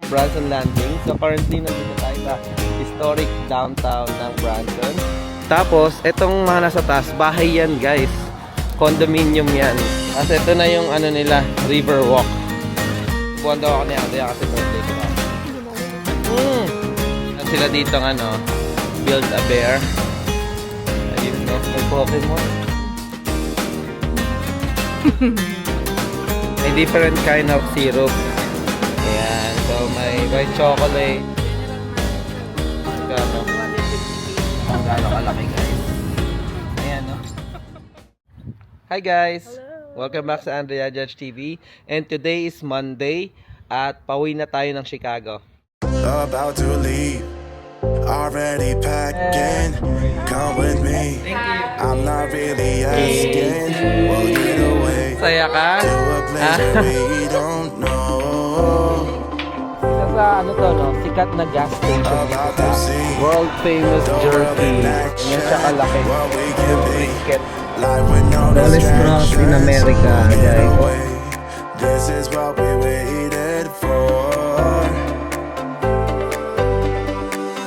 Branson Landing. So currently nandito tayo sa historic downtown ng Branson. Tapos, itong mga nasa taas, bahay yan guys. Condominium yan. Kasi ito na yung ano nila, River Walk. Buwan daw ako ni Andrea kasi birthday ko na. At sila dito ano, Build a Bear. Ayun no, may Pokemon. May different kind of syrup. Ayan, so may white chocolate. Gano? Ang gano'ng kalaki guys. Ayan no. Hi guys! Hello. Welcome back sa Andrea Judge TV. And today is Monday at pauwi na tayo ng Chicago. About to leave, already packing. Come with me. I'm not really asking. We'll get away Saya ka? to a place where we don't know. Isa sa ano to no, sikat na gas station dito About sa to see world famous the world jerky. in Yan action. siya kalaki. What we can be. Brisket. Life with no Tallest cross in America, distractions. Get guys. away. This is what we waited for.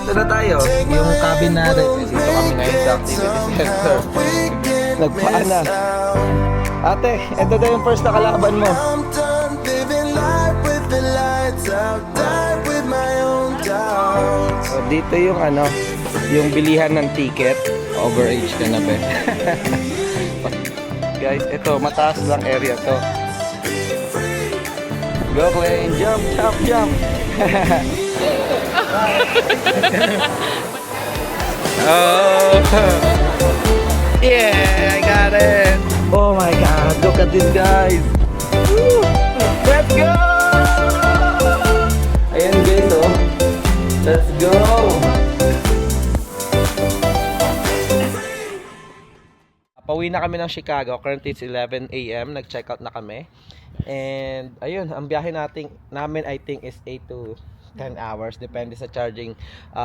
Ito na tayo, yung cabin natin. Dito kami ngayon sa activity center. Nagpaana. Ate, ito na yung first na kalaban mo. I'm done living life with the lights out, die with my own doubts. So, dito yung ano, yung bilihan ng ticket. Overage ka na ba? Guys, ito, mataas lang area to. Go Clay, jump, jump, jump. Oh. Yeah, I got it. Oh my god, look at this guys. Woo. Let's go. Ayan guys, oh. Let's go. Pauwi na kami ng Chicago. Currently it's 11 AM. Nag-check out na kami. And ayun, ang biyahe namin I think is 8 to 10 hours. Depende sa charging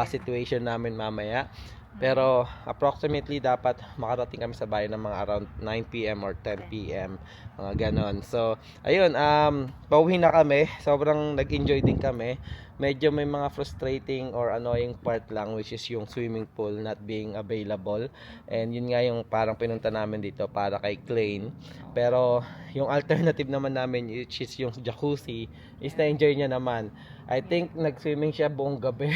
situation namin mamaya. Pero approximately dapat makarating kami sa bayan ng mga around 9 PM or 10 PM. Mga ganon. So, ayun, pauwi na kami. Sobrang nag-enjoy din kami. Medyo may mga frustrating or annoying part lang, which is yung swimming pool not being available. And yun nga yung parang pinunta namin dito para kay Klein. Pero yung alternative naman namin, which is yung jacuzzi, is na-enjoy niya naman. I think nag-swimming siya buong gabi.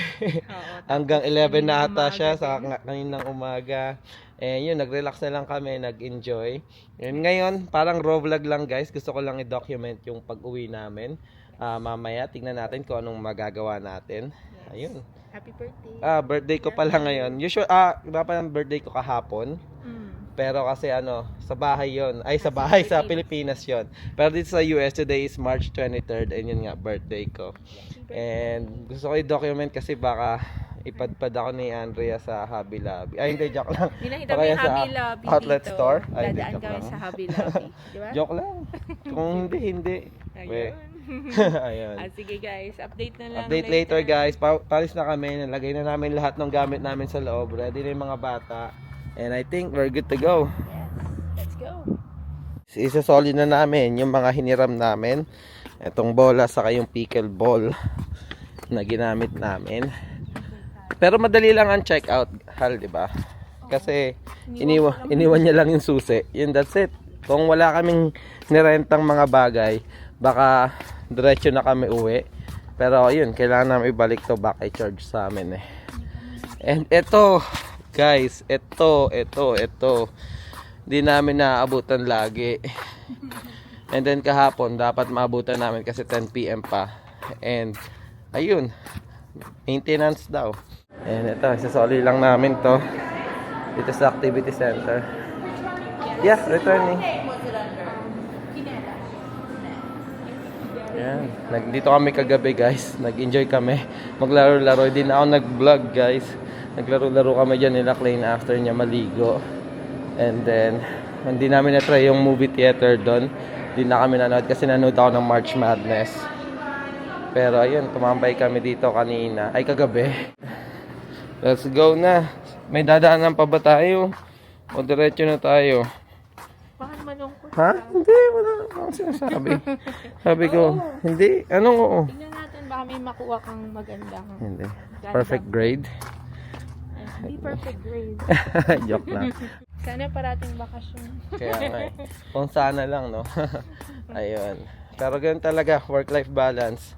Hanggang 11 na ata siya sa kaninang umaga. And yun, nag-relax na lang kami, nag-enjoy. And ngayon, parang raw vlog lang guys. Gusto ko lang i-document yung pag-uwi namin. Mamaya, tingnan natin kung anong magagawa natin. Ayun. Happy birthday. Birthday ko pala ngayon. Usually, dapat ang birthday ko kahapon. Pero kasi ano, sa bahay yon. Ay, sa bahay, sa Pilipinas yon. Pero dito sa US, today is March 23rd. And yun nga, birthday ko. And gusto ko i-document kasi baka ipadpad ako ni Andrea sa Hobby Lobby. Ay, hindi, joke lang. Hinahita O mo kaya yung sa Hobby Lobby outlet dito. store. Ay, hindi, Dadaan joke kami lang. sa Hobby Lobby. Di ba? Joke lang. Kung hindi. Ayun. Ayun. Sige guys, update na lang Update later guys. Palis na kami. Nalagay na namin lahat ng gamit namin sa loob. Ready na yung mga bata. And I think we're good to go. Yes, let's go. Isa-solid na namin yung mga hiniram namin. Itong bola saka yung pickle ball na ginamit namin. Pero madali lang ang check out, Hal, di ba? Kasi iniwan niya lang yung susi. Yun, that's it. Kung wala kaming nirentang mga bagay, baka diretso na kami uwi. Pero yun, kailangan namin ibalik to back ay charge sa amin eh. And ito, guys, ito. Di namin naaabutan lagi. And then kahapon, dapat maabutan namin kasi 10 PM pa. And ayun, maintenance daw. And ito, isasoli lang namin to dito sa activity center. Yeah, returning. Yan. Dito kami kagabi guys. Nag-enjoy kami. Maglaro-laro. Hindi na ako nag-vlog guys. Naglaro-laro kami dyan nila Klein after niya maligo. And then, hindi namin na-try yung movie theater doon. Hindi na kami nanood kasi nanood ako ng March Madness. Pero ayun, tumambay kami dito kanina. Ay, kagabi. Let's go na. May dadaanan pa ba tayo? O diretso na tayo? Baka naman lungkot. Ha? Hindi, wala akong sinasabi. Sabi ko, hindi. Anong oo? Tingnan natin, baka Baka may makuha kang magandang Hindi. gandang- Perfect grade. Hindi perfect grade. Joke lang. Sana parating bakasyon. Kaya nga eh. Kung sana lang, no? Ayun. Pero ganun talaga, work-life balance.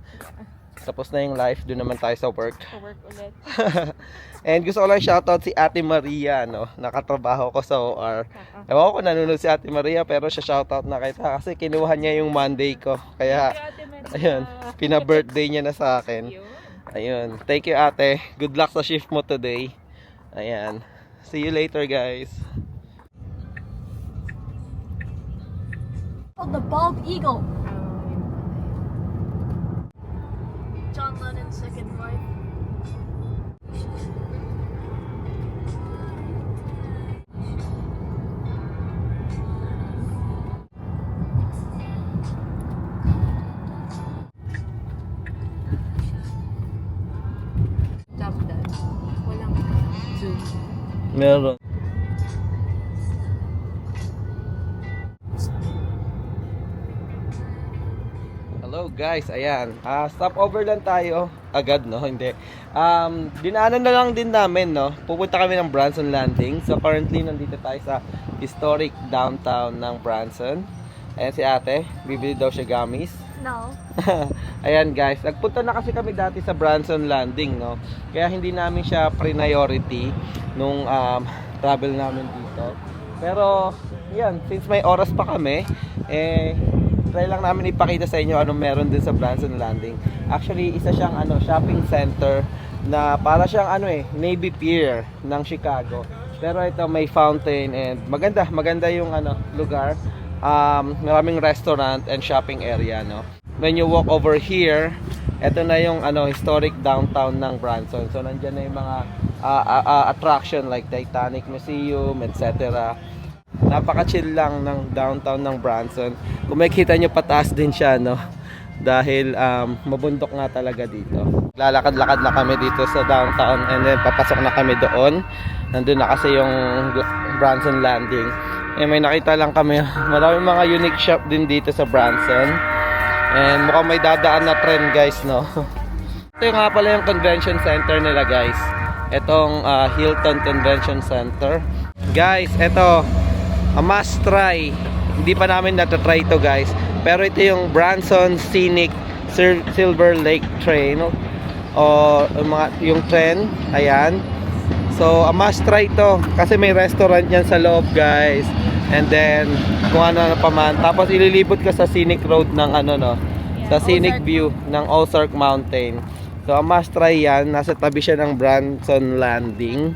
Tapos na yung life, doon naman tayo sa work. Work ulit. And gusto ko lang shoutout si Ate Maria, no? Nakatrabaho ko sa OR. Ewan ko kung nanonood si Ate Maria, pero siya shoutout na kita kasi kinuha niya yung Monday ko. Kaya, Ate Maria. ayun, pina-birthday niya na sa akin. Yun. Ayun, thank you ate. Good luck sa shift mo today. Ayan. See you later, guys. Called the bald eagle. Oh, yun. John Lennon's second wife. Job done. Walang Zoom. Meron. Hello guys, ayan. Stopover lang tayo. Agad, no? Hindi. Dinaanan na lang din namin, no? Pupunta kami ng Branson Landing. So currently, nandito tayo sa historic downtown ng Branson. Ayan si ate. Bibili daw siya gummies. No. Ayan guys, nagpunta na kasi kami dati sa Branson Landing, no? Kaya hindi namin siya priority nung travel namin dito. Pero, yan, since may oras pa kami, try lang namin ipakita sa inyo anong meron din sa Branson Landing. Actually, isa siyang shopping center na para siyang Navy Pier ng Chicago. Pero ito may fountain and maganda yung lugar. Maraming restaurant and shopping area, no. When you walk over here, ito na yung historic downtown ng Branson. So nandiyan na yung mga attraction like Titanic Museum, etc. Napaka-chill lang ng downtown ng Branson. Kung makikita nyo, pataas din siya, no? Dahil mabundok nga talaga dito. Lalakad-lakad na kami dito sa downtown and then papasok na kami doon. Nandun na kasi yung Branson Landing. May nakita lang kami, maraming mga unique shop din dito sa Branson. And mukhang may dadaan na trend, guys, no? Ito nga pala yung convention center nila, guys. Itong Hilton Convention Center. Guys, ito, a must try. Hindi pa namin natatry ito, guys. Pero ito yung Branson Scenic Silver Lake Train. O yung train, ayan. So, a must try ito. Kasi may restaurant yan sa loob, guys. And then, kung ano pa man. Tapos, ililibot ka sa scenic road ng sa scenic view ng Ozark Mountain. So, a must try yan. Nasa tabi siya ng Branson Landing.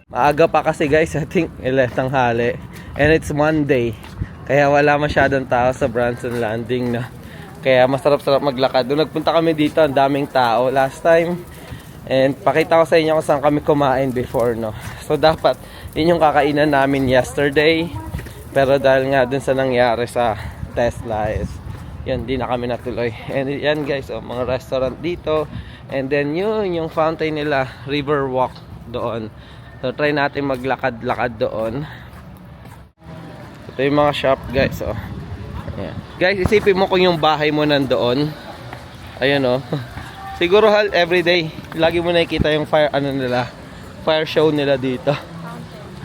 Maaga pa kasi, guys. I think 11 tanghali. And it's Monday. Kaya wala masyadong tao sa Branson Landing, no? Kaya masarap-sarap maglakad. Doon nagpunta kami dito, ang daming tao last time. And pakita ko sa inyo kung saan kami kumain before, no. So dapat yun yung kakainan namin yesterday. Pero dahil nga dun sa nangyari sa Tesla is yun, di na kami natuloy. And yan guys, mga restaurant dito. And then yun, yung fountain nila, River Walk doon. So try natin maglakad-lakad doon. Ito yung mga shop guys, Ayan. Guys, isipin mo kung yung bahay mo nandoon. Ayan, siguro everyday lagi mo nakikita yung fire show nila dito.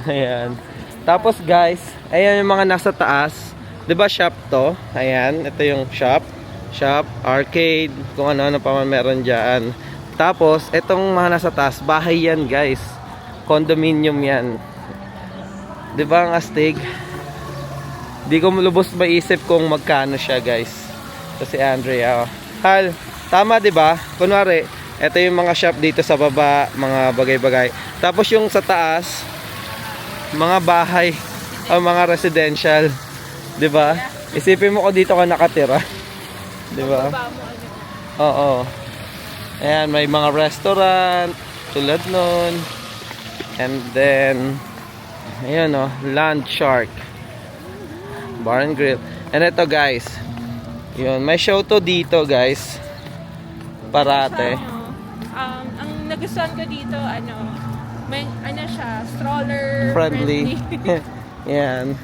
Ayan. Tapos guys, ayan yung mga nasa taas. 'Di ba shop to? Ayan, ito yung shop, arcade, kung ano-ano pa man meron diyan. Tapos itong mga nasa taas, bahay yan, guys. Condominium yan. 'Di ba ang astig? Di ko lubos maisip kung magkano siya, guys. So si Andrea, Hal, tama 'di ba? Kunwari, ito yung mga shop dito sa baba, mga bagay-bagay. Tapos yung sa taas, mga bahay o mga residential, 'di ba? Isipin mo kung dito ka nakatira, 'di ba? Oo. Ayan, may mga restaurant tulad nun. And then ayan, Land Shark Bar and Grill. And ito guys, yun, may show to dito, guys. Parate. Ang nagustuhan ko dito, may siya, stroller Friendly. Yan.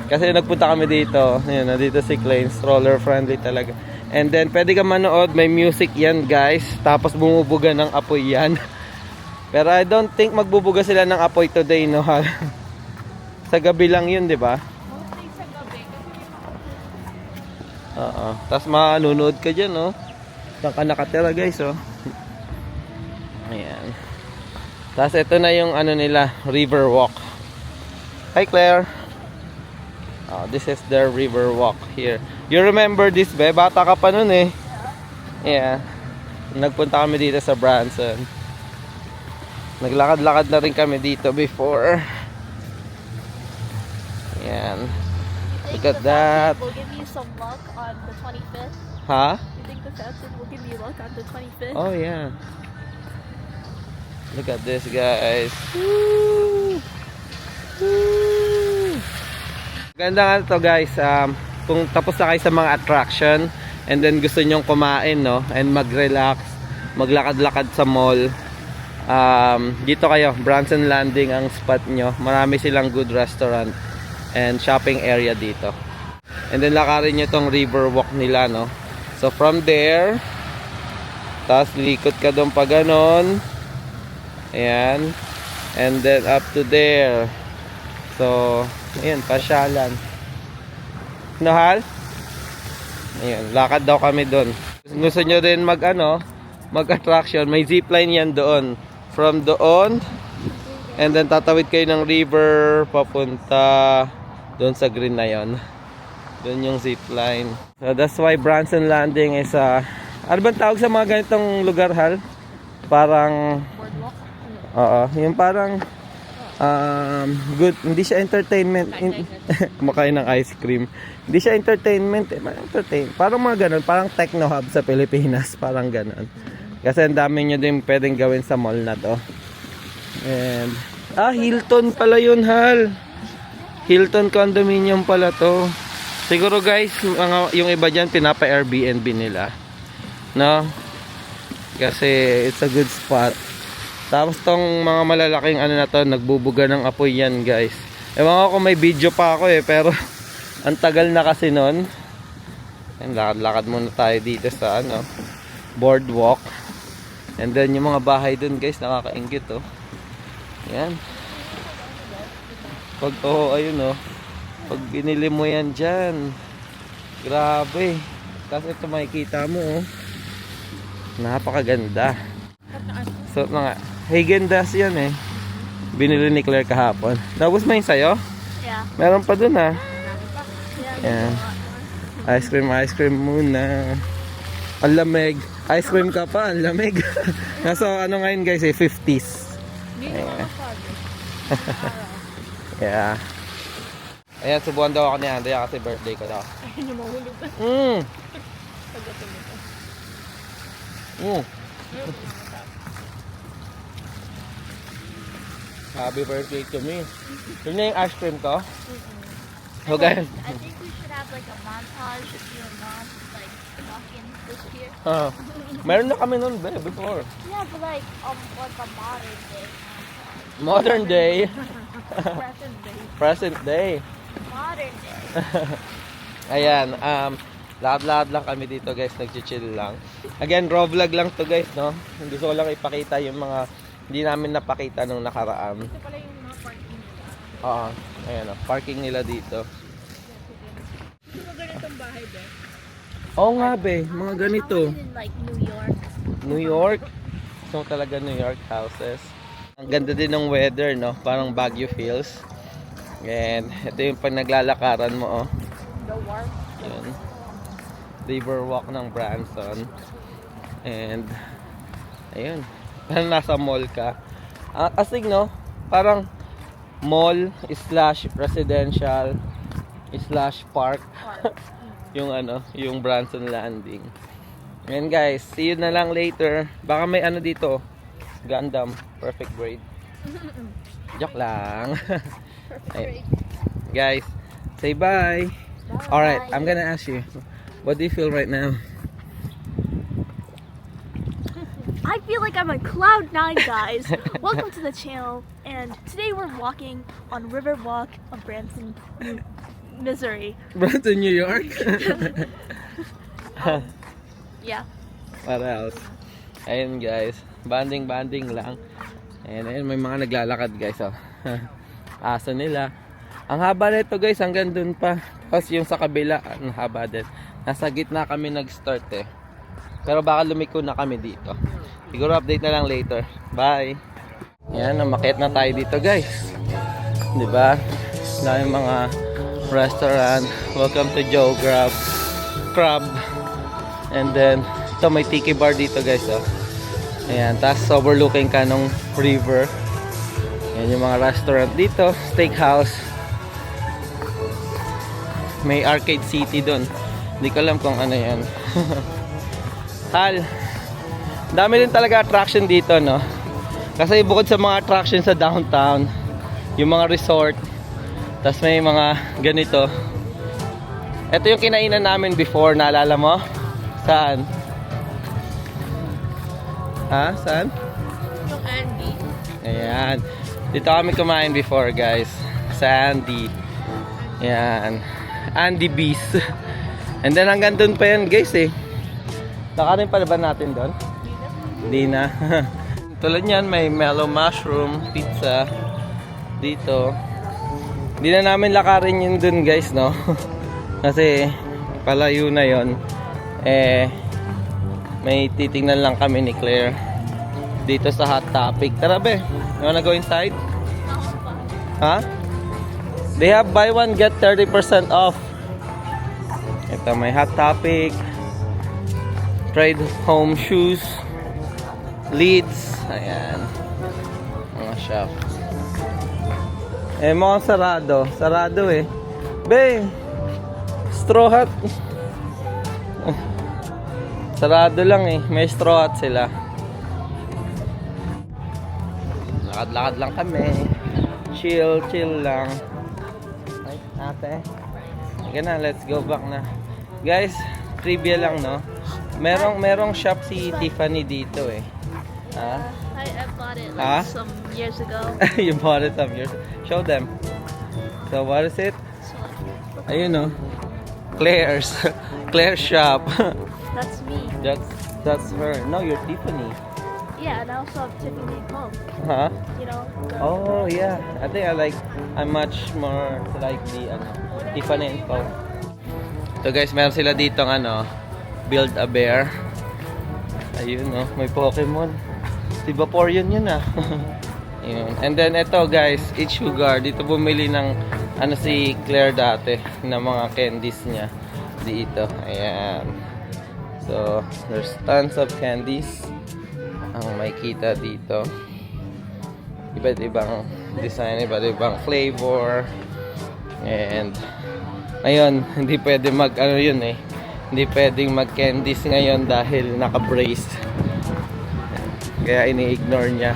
Kasi nagpunta kami dito. Yun, nandito si Klein. Stroller friendly talaga. And then pwede ka manood, may music yan guys. Tapos bumubuga ng apoy yan. Pero I don't think magbubuga sila ng apoy today, no? Sa gabi lang yun, di ba? Mostly sa gabi. Oo. Tapos manunood ka dyan, no? Saan ka nakatira guys, oh. Ayan. Tapos ito na yung ano nila, river walk. Hi Claire. Oh, this is their river walk here. You remember this, be? Bata ka pa nun eh. Yeah. Nagpunta kami dito sa Branson. Naglakad-lakad na rin kami dito before. Ayan. Look at that. Will give you some luck on the 25th. Ha? You think the fountain will give you luck on the 25th? Oh yeah. Look at this guys. Woo! Woo! Ganda nga to guys. Kung tapos na kayo sa mga attraction and then gusto nyong kumain, no, and mag-relax, maglakad-lakad sa mall, dito kayo, Branson Landing ang spot nyo. Marami silang good restaurant and shopping area dito. And then lakarin nyo tong river walk nila, no. So from there, tapos likot ka doon pa ganon. Ayan. And then up to there. So, ayan, pasyalan. No, Hal? Ayan, lakad daw kami doon. Gusto nyo din mag-attraction, may zipline yan doon. From doon, and then tatawid kayo ng river, papunta doon sa green na yon. Doon yung zipline. So, that's why Branson Landing is ano bang tawag sa mga ganitong lugar, Hal? Parang Boardwalk? oo, yung parang good, hindi siya entertainment. Kumakain ng ice cream. Hindi siya entertainment, parang mga ganun, parang techno hub sa Pilipinas, parang ganun. Kasi ang dami nyo din pwedeng gawin sa mall na to. And Hilton pala yun, Hal. Hilton condominium pala to. Siguro guys, yung iba dyan pinapa Airbnb nila, no? Kasi it's a good spot. Tapos tong mga malalaking ano na to, nagbubuga ng apoy yan guys. Ewan ko kung may video pa ako eh, pero ang tagal na kasi nun. Lakad-lakad muna tayo dito sa boardwalk. And then yung mga bahay dun guys, nakakaingit oh. Yan. Pag ayun oh. Pag binili mo yan dyan, grabe. Tapos ito makikita mo oh. Napakaganda. So nga, Häagen-Dazs yan eh. Binili ni Claire kahapon. Tapos may sayo? Yeah. Meron pa dun ah. Yeah. Yan. Ice cream muna. Ang lamig. Ice cream ka pa, ang lamig. Nasa ano ngayon guys eh, 50s. Hindi ko makapag. Yeah. Ayan, subuhan daw ako ni Andrea kasi birthday ko daw. Ayun yung mahulog na. Pagdating nito. Happy birthday to me. Yun na yung ice cream ko. Okay. I think we should have like a montage of you and mom like walking this year. Meron na kami nun before. Yeah, but like a modern day. Modern day. Present day. Present day. Modern day. Ayan, lakad-lakad lang kami dito guys, nag-chill lang. Again, raw vlog lang to guys, no? Gusto ko lang ipakita yung mga hindi namin napakita nung nakaraan. Ito pala yung mga parking nila. Oo, ayan o, parking nila dito. Ito mga ganitong bahay be. Oo nga be, mga ganito. I was in like New York. New York. So talaga New York houses. Ang ganda din ng weather, no? Parang Baguio feels. And ito yung pag naglalakaran mo, oh. The warm. Yun. River walk ng Branson. And ayun. Parang nasa mall ka. Asig, no? Parang mall / residential / park. yung yung Branson Landing. And guys, see you na lang later. Baka may dito. Gundam, perfect grade. Joke lang. Ay, guys, say bye. Alright, I'm gonna ask you, what do you feel right now? I feel like I'm on cloud 9, guys. Welcome to the channel, and today we're walking on Riverwalk of Branson, Missouri. Branson, New York? Yeah. What else? Ayun guys, banding lang. Ayun, may mga naglalakad guys, oh. Aso nila. Ang haba nito guys, hanggang dun pa. Tapos yung sa kabila, ang haba din. Nasa gitna kami nag-start eh. Pero baka lumiko na kami dito. Siguro update na lang later. Bye! Yan, umakyat na tayo dito guys. Diba? Dahil mga restaurant. Welcome to Joe Crab. And then, ito may tiki bar dito guys, oh. Ayan, tapos overlooking ka nung river. Ayan yung mga restaurant dito, steakhouse. May arcade city doon. Hindi ko alam kung ano yan. Hal, dami din talaga attraction dito, no? Kasi bukod sa mga attraction sa downtown, yung mga resort, tapos may mga ganito. Ito yung kinainan namin before, naalala mo? Saan? Ha? Saan? Yung Andy. Ayan. Dito kami kumain before guys. Sa Andy. Ayan. Andy Bees. And then hanggang dun pa yan guys eh. Nakarin pa ba natin doon? Hindi na. Tulad yan, may mellow mushroom pizza dito. Hindi na namin lakarin yun dun guys, no? Kasi palayo na yon. May titingnan lang kami ni Claire dito sa Hot Topic. Tara be, you wanna go inside? Ha? They have buy one get 30% off. Ito may Hot Topic, Trade Home Shoes, Leeds. Ayan, mga shop. Mukhang sarado eh. Be, Straw Hat. Sarado lang eh. May straw hat sila. Lakad-lakad lang kami. Chill lang. Ay, ate. Sige na, let's go back na. Guys, trivia lang, no? Merong shop si Tiffany dito eh. Ha? I bought it Huh? some years ago. You bought it some years. Show them. So, what is it? Ayun, no? Claire's. Claire's shop. That's me. That's her. No, you're Tiffany. Yeah, and I also have Tiffany & Co. Huh? You know. Oh yeah, I think I'm much more like the Tiffany & Co. So guys, meron sila dito Build a Bear. Ayun, no, may Pokemon. Si Vaporeon yun ah. Ayun. And then ito guys, Eat Sugar. Dito bumili ng si Claire dati na mga candies niya dito. Ayan. So, there's tons of candies ang makikita dito. Iba't ibang design, iba't ibang flavor. And ngayon, hindi pwede hindi pwedeng mag-candies ngayon dahil naka-brace. Kaya ini-ignore niya.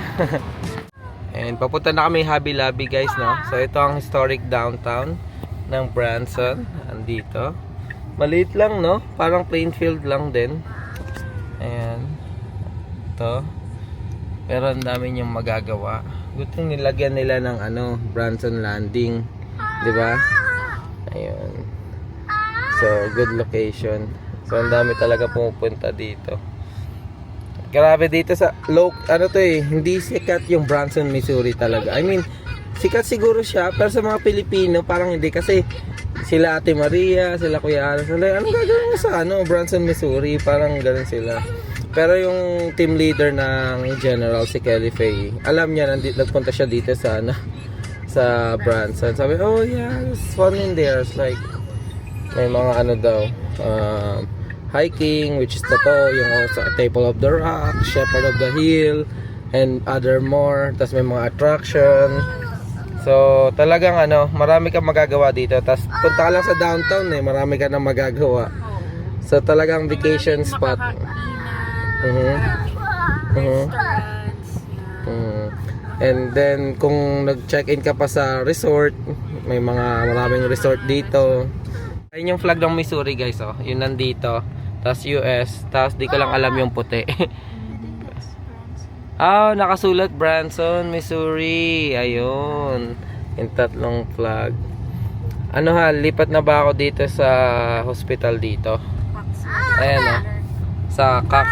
And papunta na kami Hobby Lobby guys, no? So ito ang historic downtown ng Branson. Andito. Maliit lang, no? Parang plain field lang din. Ayan. Ito. Pero ang dami niyang magagawa. Good thing nilagyan nila ng Branson Landing. 'Di ba? Ayun. So, good location. So, ang dami talaga pumupunta dito. Grabe dito sa hindi sikat yung Branson, Missouri talaga. I mean, sikat siguro siya, pero sa mga Pilipino parang hindi kasi sila Ate Maria, sila Kuya Aras, anong gagawin mo sa Branson, Missouri, parang ganun sila. Pero yung team leader ng General, si Kelly Faye, alam niya, nagpunta siya dito sa sa Branson. Sabi, oh yeah, it's fun in there. It's like, may mga hiking, which is totoo, yung also Table of the Rock, Shepherd of the Hill, and other more. Tapos may mga attraction. So, talagang marami kang magagawa dito. Tapos, punta ka lang sa downtown marami ka nang magagawa. So, talagang vacation spot. And then, kung nag-check-in ka pa sa resort, may maraming resort dito. Ayun yung flag ng Missouri guys, oh. Yun nandito. Tapos US. Tapos di ko lang alam yung puti. Nakasulat Branson, Missouri. Ayun. Yung tatlong flag. Lipat na ba ako dito sa hospital dito? Ayan, oh. sa Cox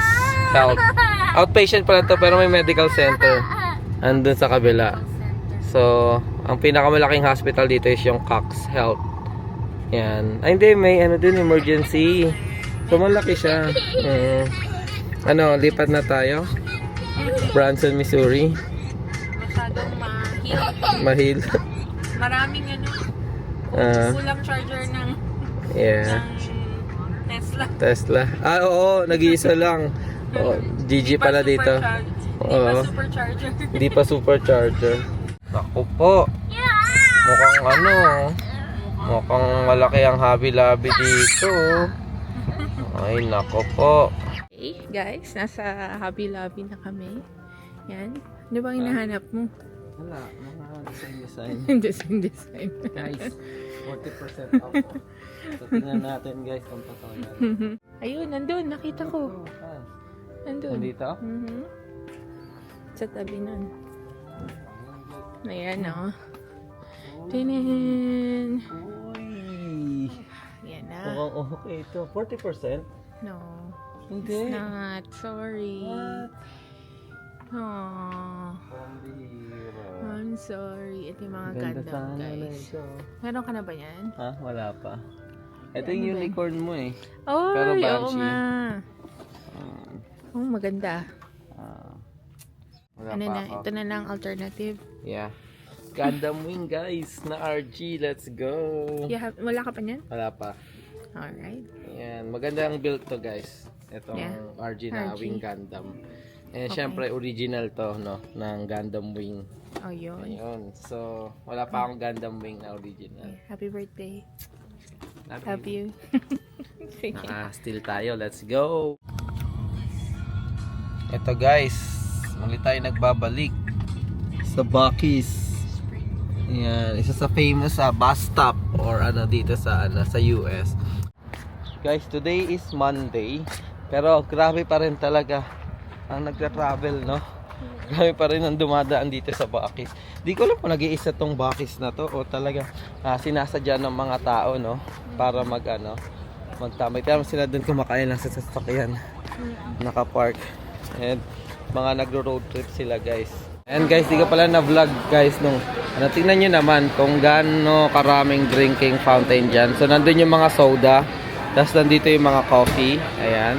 Health. Outpatient pala to pero may medical center. Andun sa kabila. So, ang pinakamalaking hospital dito is yung Cox Health. Yan. Ay, hindi. May ano din, emergency. So, malaki siya. Ano, lipat na tayo. Branson, Missouri. Masyadong Mahil. maraming Ah, kulang charger ng yeah. Tesla. Ah, oo. Nag-iisa lang. Oh, GG pala dito. Oo. Supercharger. Hindi pa supercharger. Naku po. Mukhang ano. Mukhang malaki ang Hobby dito. Ay, naku po. Okay, guys, nasa Hobby Lobby na kami. Yan. Ano bang hinahanap mo? Wala. Mga design. Design. Guys, 40% off. So, tingnan natin guys kung totoo yan. Ayun, nandun. Nakita ko. Nandun. Nandito? Sa tabi nun. Ayan, oh. Tinin. Uy. Yan na. Mukhang okay ito. 40%? No. Hindi. It's not. Sorry. Oh. I'm sorry. Ito yung mga Gundam, guys. Meron ka na ba yan? Ha? Wala pa. Ito Ano yung ba? unicorn mo eh. Oh, Pero oo Banshee. nga. Oh, maganda. Wala Ano pa na? ako. Ito na lang alternative. Yeah. Gundam Wing guys na RG. Let's go. Wala ka pa niyan? Wala pa. Alright. Yan. Maganda ang build to guys. Itong Yeah. RG na RG. Wing Gundam. And Okay. syempre original to no ng Gundam Wing. Oh, yun. Ayun. So wala pa akong Gundam Wing na original. Happy birthday. Love Love you. Sige. Still tayo. Let's go. Ito guys, muli tayo nagbabalik sa Buc-ee's. Yan, isa sa famous bus stop or ano dito sa sa US. Guys, today is Monday, pero grabe pa rin talaga ang nagtra-travel, no? Grabe pa rin ang dumadaan dito sa Buc-ee's. Di ko alam kung nag-iisa tong Buc-ee's na to o talaga sinasadya ng mga tao, no? Para magtambay. Kaya sila dun kumakain lang sa sasakyan. Naka-park. And mga nagro-road trip sila, guys. And guys, di ko pala na-vlog, guys, nung tingnan nyo naman kung gaano karaming drinking fountain dyan. So, nandun yung mga soda. Tapos, nandito yung mga coffee. Ayan.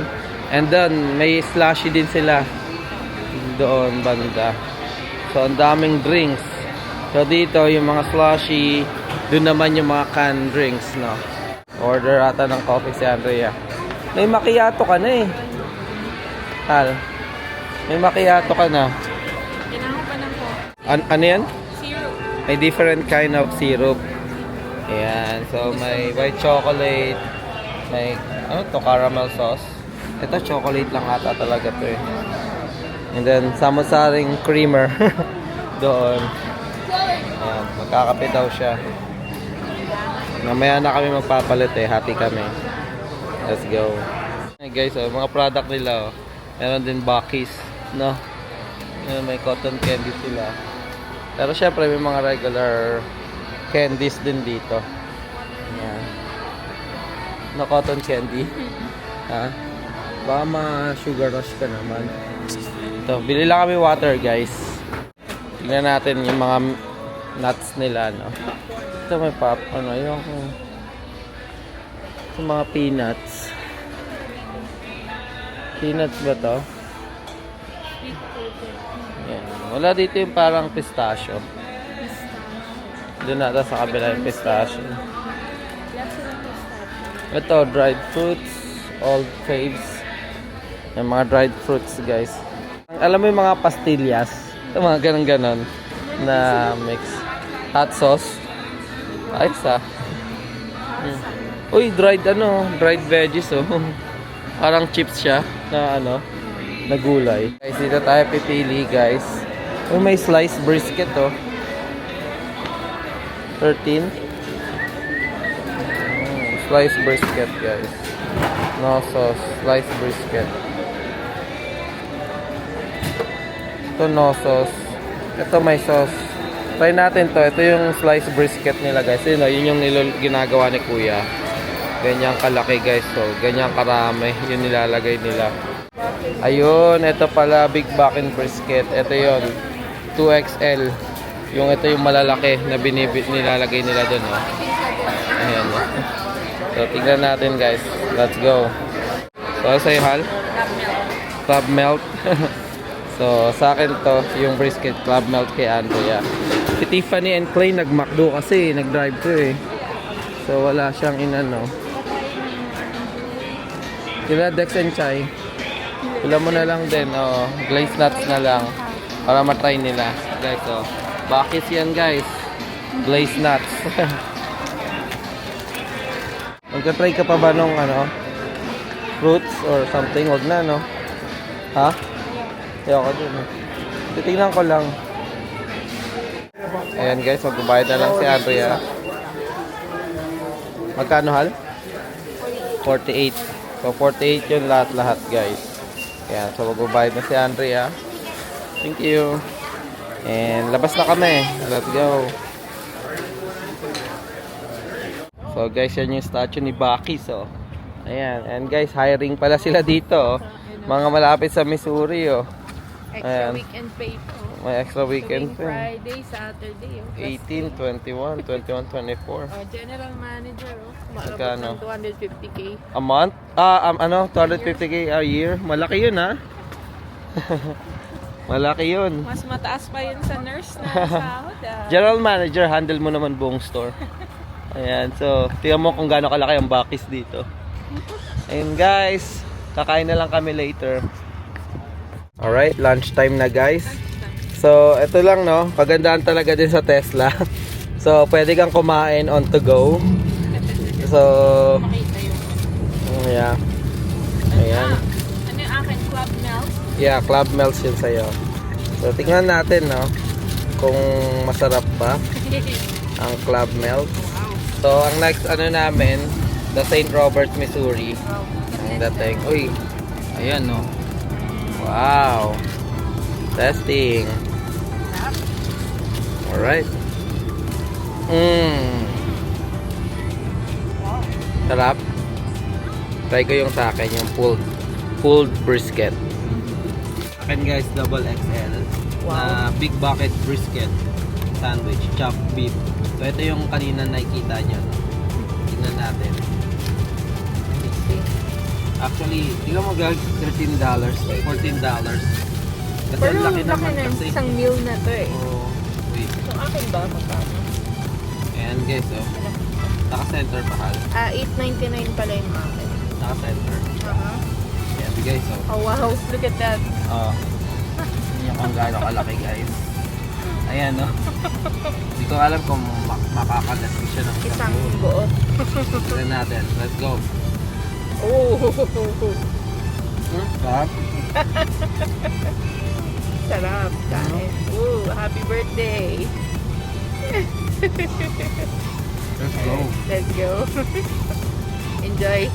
And then, may slushy din sila. Doon, banda. So, ang daming drinks. So, dito, yung mga slushy. Doon naman yung mga canned drinks, no? Order ata ng coffee si Andrea. May macchiato ka na eh. Tal. May macchiato ka na. Kailangan ko pa ng po. Ano yan? Syrup. May different kind of syrup. Ayan. So, may white chocolate. May, caramel sauce. Ito, chocolate lang ata talaga to eh. And then, samosaring creamer. Doon. Ayan. Magkakape daw siya. Mamaya na kami magpapalit eh. Happy kami. Let's go. Hey guys, mga product nila. Meron din Buc-ee's. No? May cotton candy sila. Pero syempre may mga regular candies din dito. Ayan. No cotton candy. Ha? Baka ma-sugar rush ka naman. Ito, bili lang kami water guys. Tingnan natin yung mga nuts nila, no? Ito may yung mga peanuts. Peanuts ba to? Yan. Wala dito yung parang pistachio. Doon nata sa kabila yung pistachio. Ito, dried fruits. Old faves. Yung mga dried fruits, guys. Alam mo yung mga pastillas? Ito, mga ganon-ganon na mix. Hot sauce. Ayos ah. Uy, dried veggies oh. Parang chips siya na na gulay. Guys, dito tayo pipili, guys. Uy, may sliced brisket oh. 13. Sliced brisket, guys. No sauce, sliced brisket. Ito no sauce. Ito may sauce. Try natin to. Ito yung sliced brisket nila, guys. Yun yung ginagawa ni Kuya. Ganyang kalaki, guys. So, ganyang karami. Yun nilalagay nila. Ayun, ito pala big back and brisket. Ito yon 2XL. Yung ito yung malalaki na nilalagay nila doon. Oh. Ayan. Oh. So, tignan natin guys. Let's go. So, sa'yo, Hal? Club Melt. So, sa akin to, yung brisket Club Melt kay Andrea. Si Tiffany and Clay nag-McDo kasi, nag-drive to eh. So, wala siyang inano. Sila Dex and Chai. Pula mo na lang din, oh. Glazed nuts na lang. Para matry nila. Guys, oh. Bakit yan, guys? Glazed nuts. Magka-try ka pa ba nung, ano, fruits or something? Huwag na, no? Ha? Ayoko din, eh. Titignan ko lang. Ayan, guys. Magbabayad na lang si Andrea. Magkano, Hal? 48. So, 48 yun lahat-lahat, guys. Ayan, so magbabayad na si Andrea. Thank you. And labas na kami. Let's go. So, guys, yan yung statue ni Baki. So, ayan. And guys, hiring pala sila dito. Oh. Mga malapit sa Missouri, oh. Extra Ayan. weekend pay po. May extra weekend Tuwing pa. Friday, Saturday. Oh. 18, 21, 24. General manager, oh. Magkano? Maabot ng 250k. A month? 250k a year? Malaki yun, ha? Malaki yun. Mas mataas pa yun sa nurse na sahod, ah. General manager, handle mo naman buong store. Ayan, so, tingnan mo kung gaano kalaki ang Bakis dito. And guys, kakain na lang kami later. Alright, lunchtime na guys. So, ito lang no, pagandaan talaga din sa Tesla. So, pwede kang kumain on to go. So, Makita yung... yeah. Ayan. Ano yung akin? Club Melt? Yeah, Club Melts yun sa'yo. So, tingnan natin no, kung masarap pa ang Club Melt. So, ang next ano namin, the St. Robert, Missouri. Ang dating. Uy, ayan no. Wow. Testing. Alright. Sarap. Try ko yung sa akin, yung pulled brisket. Akin guys, double XL. Na big bucket brisket sandwich, chopped beef. So ito yung kanina nakikita nyo. Tingnan natin. Actually, tingnan mo guys, $13, $14. Kasi Pero ang laki laki naman na kasi. isang meal na to eh. Oh, wait. So akin ba? Magkano? Ayan guys, oh. Naka-center pa hal. 8.99 pala yung akin. Naka-center. Ayan guys, oh. Oh wow, look at that. Yan kung gaano kalaki guys. Ayan, no? Hindi ko alam kung makakalat ko siya ng Isang buo. Tignan natin. Let's go. Oh, Sarap. sarap. Kain. Ooh, happy birthday. Let's go. Let's go. Enjoy.